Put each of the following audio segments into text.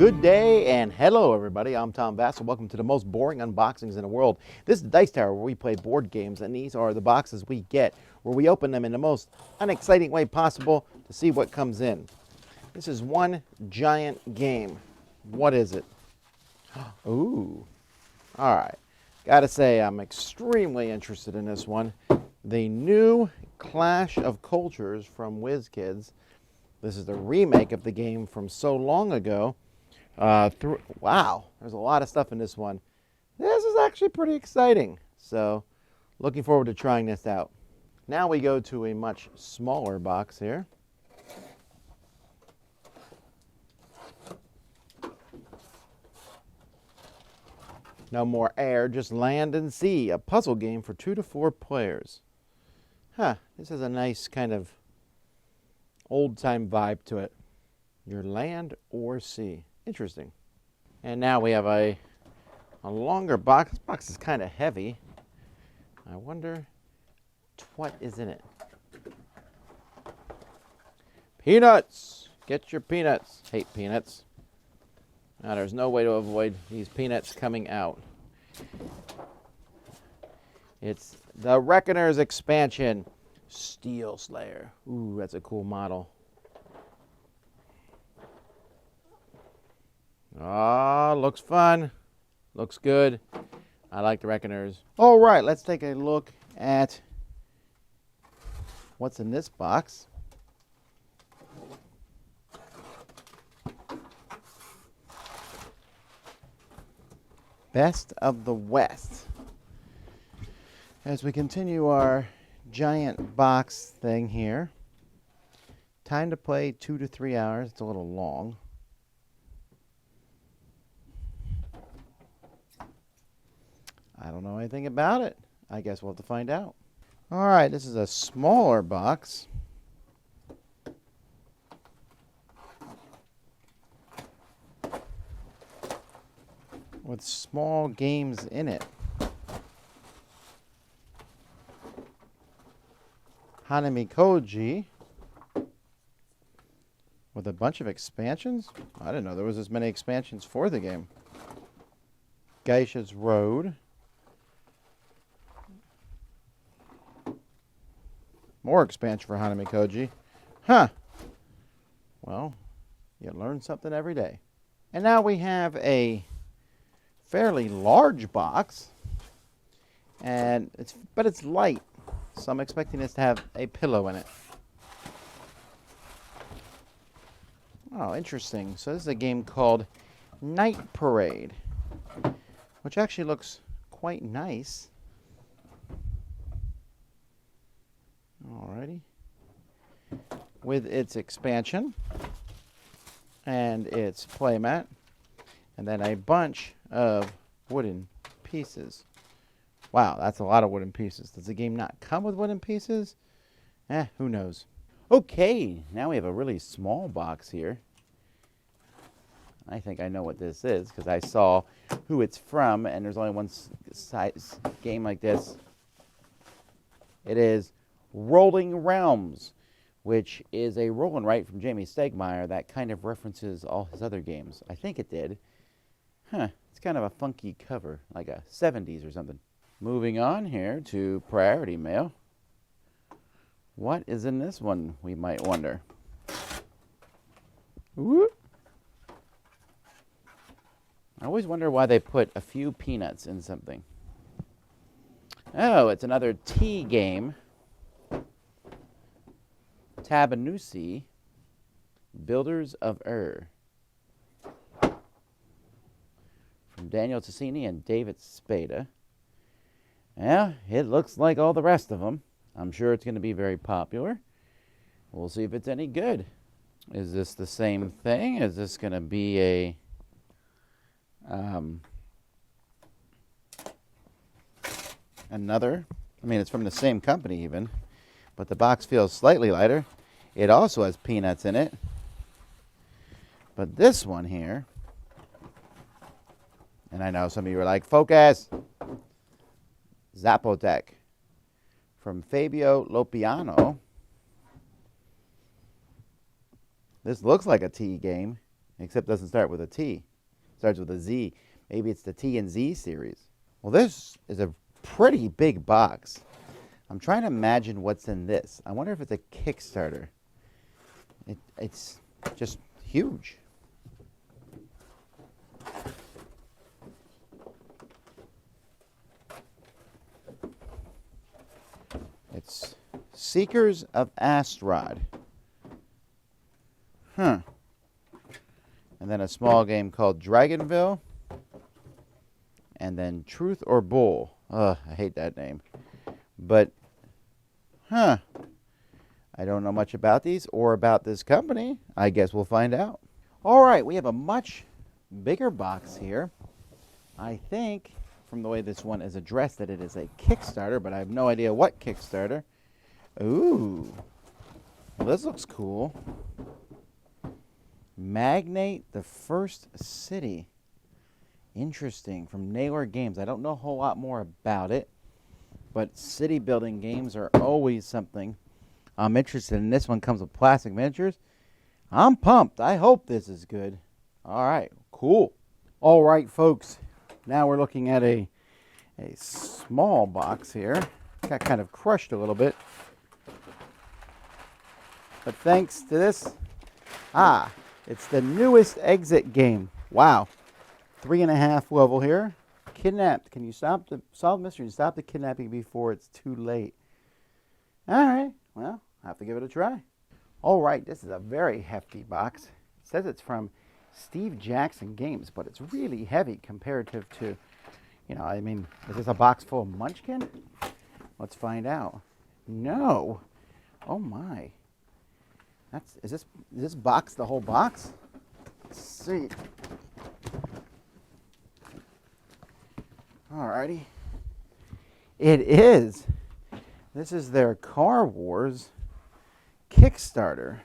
Good day and hello everybody, I'm Tom Vasel. Welcome to the most boring unboxings in the world. This is the Dice Tower where we play board games, and these are the boxes we get where we open them in the most unexciting way possible to see what comes in. This is one giant game. What is it? Ooh. Alright. Gotta say I'm extremely interested in this one. The new Clash of Cultures from WizKids. This is the remake of the game from so long ago. Wow, there's a lot of stuff in this one. This is actually pretty exciting. So, looking forward to trying this out. Now we go to a much smaller box here. No more air, just land and sea. A puzzle game for 2 to 4 players. Huh, this has a nice kind of old-time vibe to it. Your land or sea. Interesting. And now we have a longer box. This box is kind of heavy. I wonder what is in it. Peanuts! Get your peanuts. Hate peanuts. Now there's no way to avoid these peanuts coming out. It's the Reckoners expansion. Steel Slayer. Ooh, that's a cool model. Ah, looks fun. Looks good. I like the Reckoners. All right, let's take a look at what's in this box. Best of the West. As we continue our giant box thing here. Time to play 2 to 3 hours. It's a little long. I don't know anything about it. I guess we'll have to find out. All right, this is a smaller box. With small games in it. Hanami Koji. With a bunch of expansions? I didn't know there was as many expansions for the game. Geisha's Road. More expansion for Hanami Koji. Huh. Well, you learn something every day. And now we have a fairly large box. But it's light. So I'm expecting this to have a pillow in it. Oh, interesting. So this is a game called Night Parade, which actually looks quite nice. Alrighty. With its expansion and its playmat, and then a bunch of wooden pieces. Wow, that's a lot of wooden pieces. Does the game not come with wooden pieces? Who knows? Okay, now we have a really small box here. I think I know what this is because I saw who it's from, and there's only one size game like this. It is Rolling Realms, which is a roll and write from Jamie Stegmaier that kind of references all his other games. I think it did. Huh, it's kind of a funky cover, like a 70s or something. Moving on here to Priority Mail. What is in this one, we might wonder. Whoop. I always wonder why they put a few peanuts in something. Oh, it's another tea game. Tabannusi, Builders of Ur. From Daniel Tassini and David Spada. Yeah, it looks like all the rest of them. I'm sure it's going to be very popular. We'll see if it's any good. Is this the same thing? Is this going to be a another? I mean, it's from the same company even, but the box feels slightly lighter. It also has peanuts in it. But this one here, and I know some of you are like, focus! Zapotec from Fabio Lopiano. This looks like a tea game. except it doesn't start with a T. It starts with a Z. Maybe it's the T and Z series. Well, this is a pretty big box. I'm trying to imagine what's in this. I wonder if it's a Kickstarter. It's just huge. It's Seekers of Astrod. Huh. And then a small game called Dragonville. And then Truth or Bull. Ugh, I hate that name. But, I don't know much about these or about this company. I guess we'll find out. All right, we have a much bigger box here. I think, from the way this one is addressed, that it is a Kickstarter, but I have no idea what Kickstarter. Ooh, well, this looks cool. Magnate, the First City. Interesting, from Naylor Games. I don't know a whole lot more about it, but city building games are always something I'm interested in. This one comes with plastic miniatures. I'm pumped. I hope this is good. All right, cool. All right, folks. Now we're looking at a small box here. Got kind of crushed a little bit. But thanks to this, it's the newest Exit game. Wow. 3.5 level here. Kidnapped. Can you solve the mystery and stop the kidnapping before it's too late? All right. Well, I have to give it a try. All right. This is a very hefty box. It says it's from Steve Jackson Games, but it's really heavy comparative to, I mean, is this a box full of Munchkin? Let's find out. No. Oh my. Is this box the whole box? Let's see. Alrighty. It is. This is their Car Wars Kickstarter.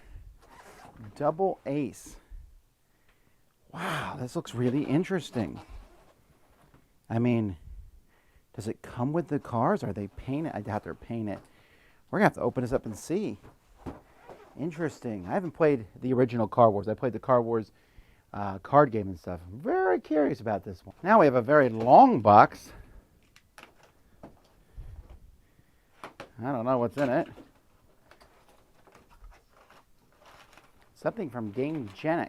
Double Ace. Wow, this looks really interesting. I mean, does it come with the cars? Are they painted? I doubt they're painted. We're going to have to open this up and see. Interesting. I haven't played the original Car Wars. I played the Car Wars card game and stuff. I'm very curious about this one. Now we have a very long box. I don't know what's in it. Something from Gamegenic.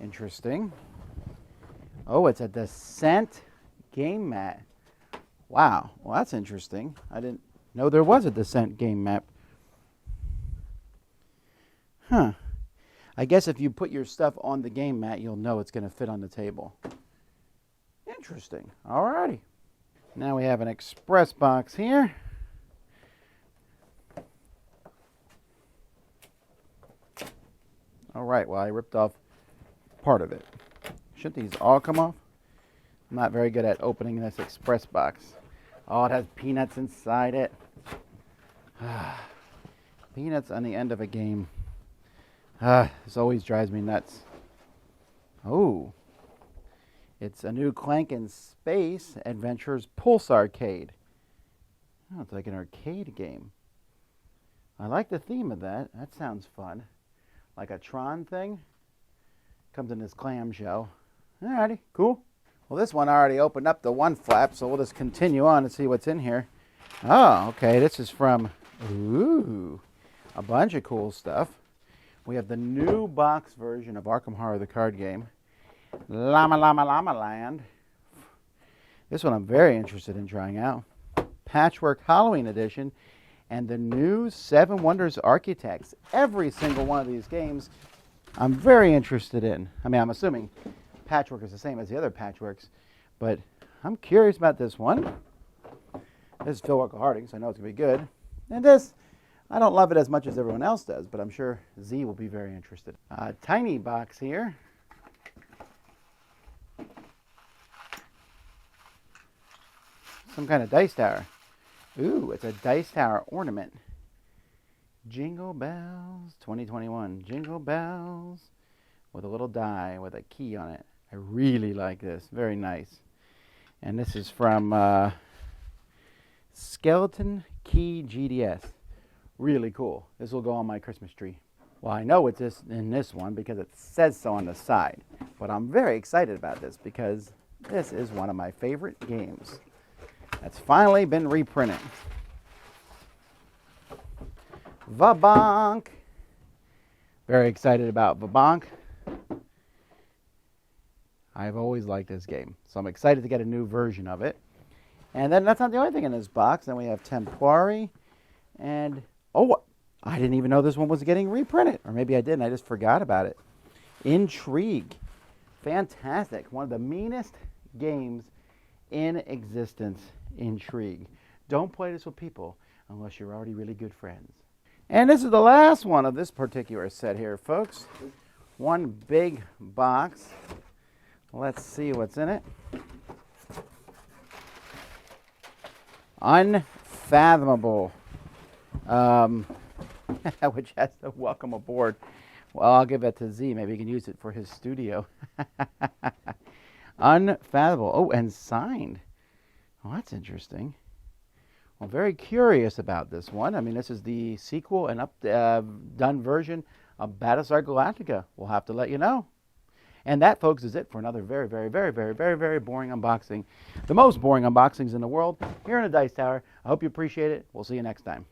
Interesting. Oh, it's a Descent game mat. Wow. Well, that's interesting. I didn't know there was a Descent game map. Huh. I guess if you put your stuff on the game mat, you'll know it's going to fit on the table. Interesting. Alrighty. Now we have an express box here. Alright, well, I ripped off part of it. Shouldn't these all come off? I'm not very good at opening this express box. Oh, it has peanuts inside it. Peanuts on the end of a game. This always drives me nuts. Oh, it's a new Clank in Space Adventures Pulse Arcade. Oh, it's like an arcade game. I like the theme of that. That sounds fun. Like a Tron thing. Comes in this clamshell. Alrighty, cool. Well, this one already opened up the one flap, so we'll just continue on and see what's in here. Oh, okay. This is from, a bunch of cool stuff. We have the new box version of Arkham Horror, the card game. Llama Llama Llama Land. This one I'm very interested in trying out. Patchwork Halloween Edition. And the new Seven Wonders Architects. Every single one of these games I'm very interested in. I mean, I'm assuming Patchwork is the same as the other Patchworks. But I'm curious about this one. This is Phil Walker Harding, so I know it's going to be good. And this, I don't love it as much as everyone else does, but I'm sure Z will be very interested. Tiny box here. Some kind of dice tower. Ooh, it's a dice tower ornament. Jingle Bells 2021. Jingle Bells with a little die with a key on it. I really like this. Very nice. And this is from Skeleton Key GDS. Really cool. This will go on my Christmas tree. Well, I know it's in this one because it says so on the side. But I'm very excited about this because this is one of my favorite games that's finally been reprinted. Vabank. Very excited about Vabank. I've always liked this game, so I'm excited to get a new version of it. And then that's not the only thing in this box. Then we have Templari, and oh, I didn't even know this one was getting reprinted. Or maybe I did and I just forgot about it. Intrigue. Fantastic. One of the meanest games in existence. Intrigue. Don't play this with people unless you're already really good friends. And this is the last one of this particular set here, folks. One big box. Let's see what's in it. Unfathomable. Which has to welcome aboard. Well, I'll give that to Z. Maybe he can use it for his studio. Unfathomable. Oh, and signed. Oh, that's interesting. Well, very curious about this one. I mean, this is the sequel and done version of Battlestar Galactica. We'll have to let you know. And that, folks, is it for another very, very, very, very, very, very boring unboxing. The most boring unboxings in the world here in the Dice Tower. I hope you appreciate it. We'll see you next time.